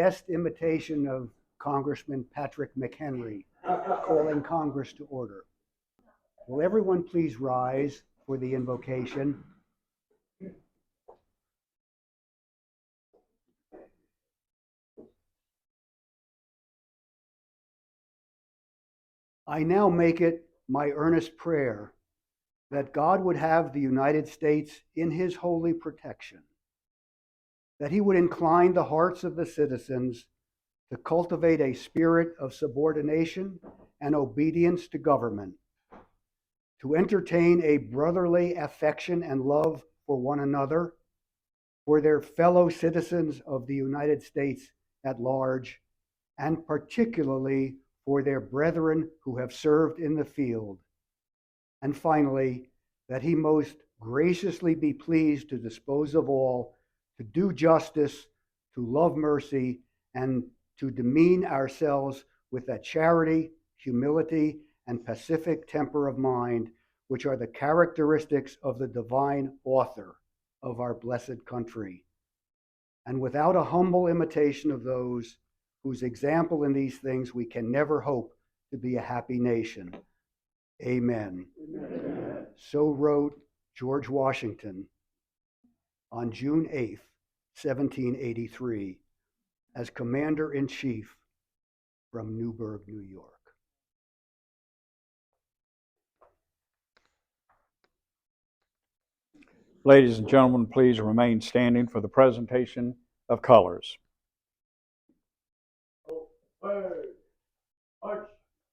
best imitation of Congressman Patrick McHenry calling Congress to order. Will everyone please rise for the invocation? I now make it my earnest prayer that God would have the United States in his holy protection, that he would incline the hearts of the citizens to cultivate a spirit of subordination and obedience to government, to entertain a brotherly affection and love for one another, for their fellow citizens of the United States at large, and particularly for their brethren who have served in the field. And finally, that he most graciously be pleased to dispose of all, to do justice, to love mercy, and to demean ourselves with that charity, humility, and pacific temper of mind, which are the characteristics of the divine author of our blessed country. And without a humble imitation of those whose example in these things we can never hope to be a happy nation. Amen. Amen. So wrote George Washington on June 8th, 1783, as Commander-in-Chief from Newburgh, New York. Ladies and gentlemen, please remain standing for the presentation of colors.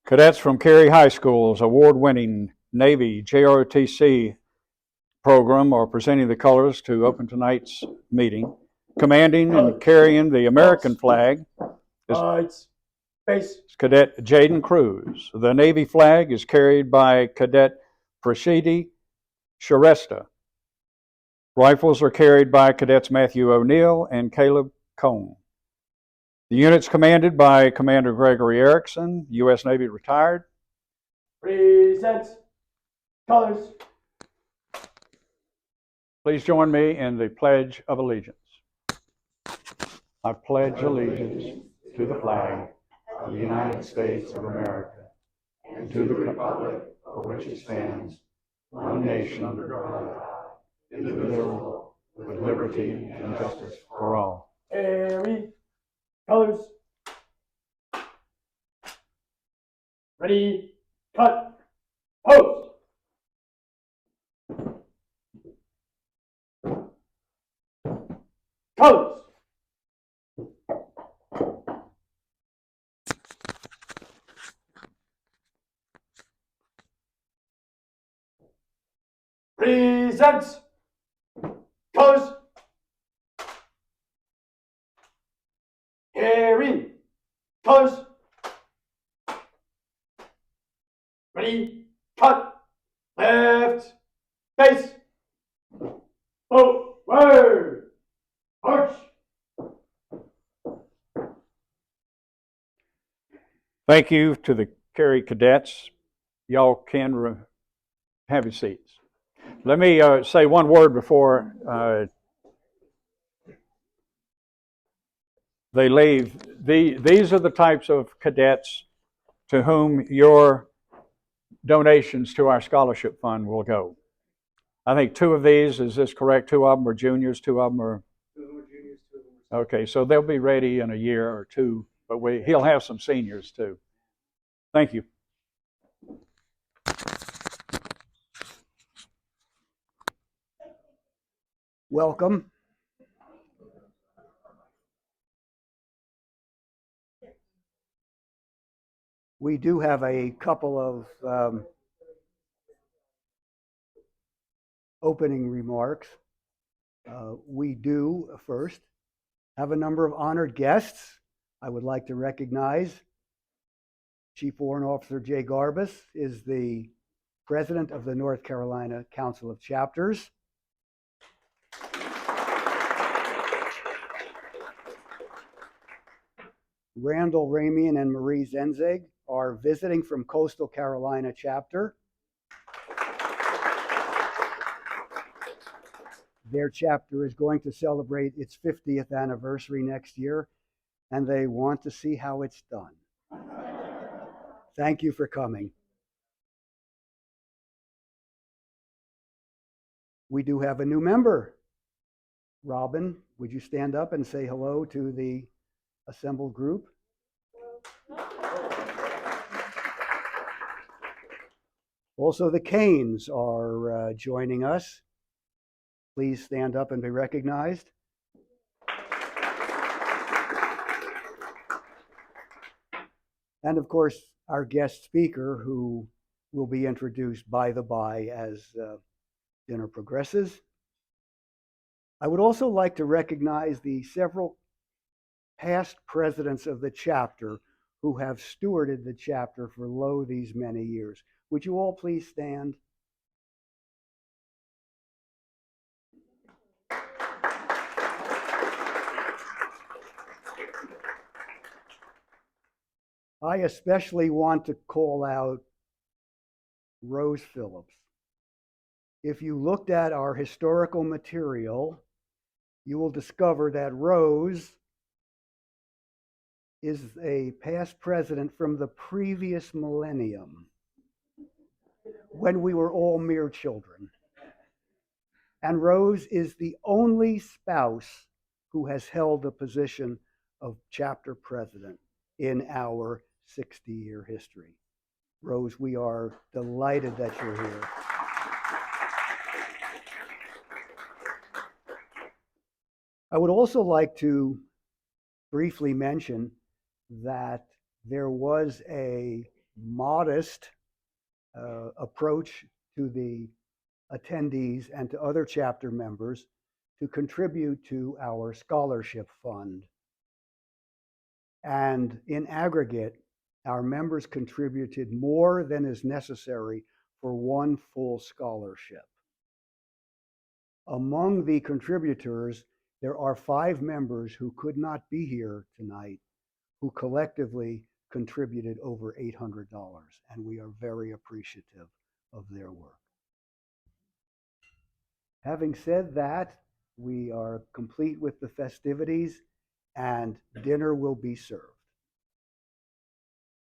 Cadets from Cary High School's award-winning Navy JROTC program are presenting the colors to open tonight's meeting. Commanding and carrying the American flag is Cadet Jaden Cruz. The Navy flag is carried by Cadet Prashidi Sharesta. Rifles are carried by Cadets Matthew O'Neill and Caleb Cohn. The unit's commanded by Commander Gregory Erickson, U.S. Navy retired. Presents colors. Please join me in the Pledge of Allegiance. I pledge allegiance to the flag of the United States of America and to the republic for which it stands, one nation under God, indivisible, with liberty and justice for all. Cary, colors. Ready, cut, post. Colors. Presents colors. Cary, colors. Ready, cut, left, face, forward, march. Thank you to the Cary cadets. Y'all can have your seats. Let me say one word before they leave. These are the types of cadets to whom your donations to our scholarship fund will go. I think two of these, is this correct? Two of them are juniors, two of them are? Two of them are juniors, two of them are seniors. Okay, so they'll be ready in a year or two, but he'll have some seniors too. Thank you. Welcome. We do have a couple of opening remarks. We do first have a number of honored guests. I would like to recognize Chief Warrant Officer Jay Garbus is the president of the North Carolina Council of Chapters. Randall Ramian and Marie Zenzig are visiting from Coastal Carolina Chapter. Their chapter is going to celebrate its 50th anniversary next year, and they want to see how it's done. Thank you for coming. We do have a new member. Robin, would you stand up and say hello to the assembled group? Also, the Canes are joining us. Please stand up and be recognized. And of course, our guest speaker, who will be introduced by the by as dinner progresses. I would also like to recognize the several past presidents of the chapter who have stewarded the chapter for lo these many years. Would you all please stand? I especially want to call out Rose Phillips. If you looked at our historical material, you will discover that Rose is a past president from the previous millennium, when we were all mere children. And Rose is the only spouse who has held the position of chapter president in our 60-year history. Rose, we are delighted that you're here. I would also like to briefly mention that there was a modest approach to the attendees and to other chapter members to contribute to our scholarship fund. And in aggregate, our members contributed more than is necessary for one full scholarship. Among the contributors, there are 5 members who could not be here tonight, who collectively contributed over $800, and we are very appreciative of their work. Having said that, we are complete with the festivities, and dinner will be served.